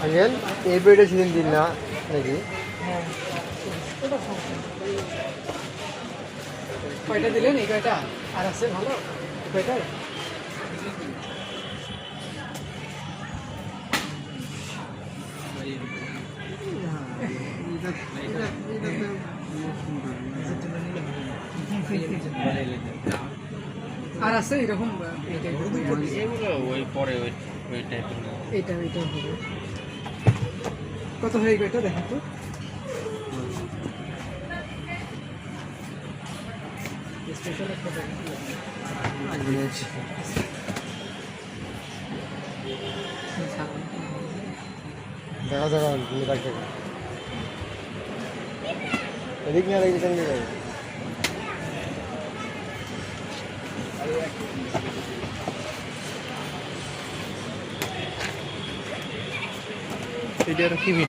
Uncle এই পেটে season দিন না নাকি? কয়টা দিলেন? এই কয়টা আর আছে ভালো কয়টায়? আর আছে এরকম ওই পরে ওই টাইপের এইটা এইটা হবে কত হয়ে গেল এটা দেখেন তো স্পেশাল একটা দেখা যাবে এদিক নিয়ে লাগছে কেন যাবে? এটার কি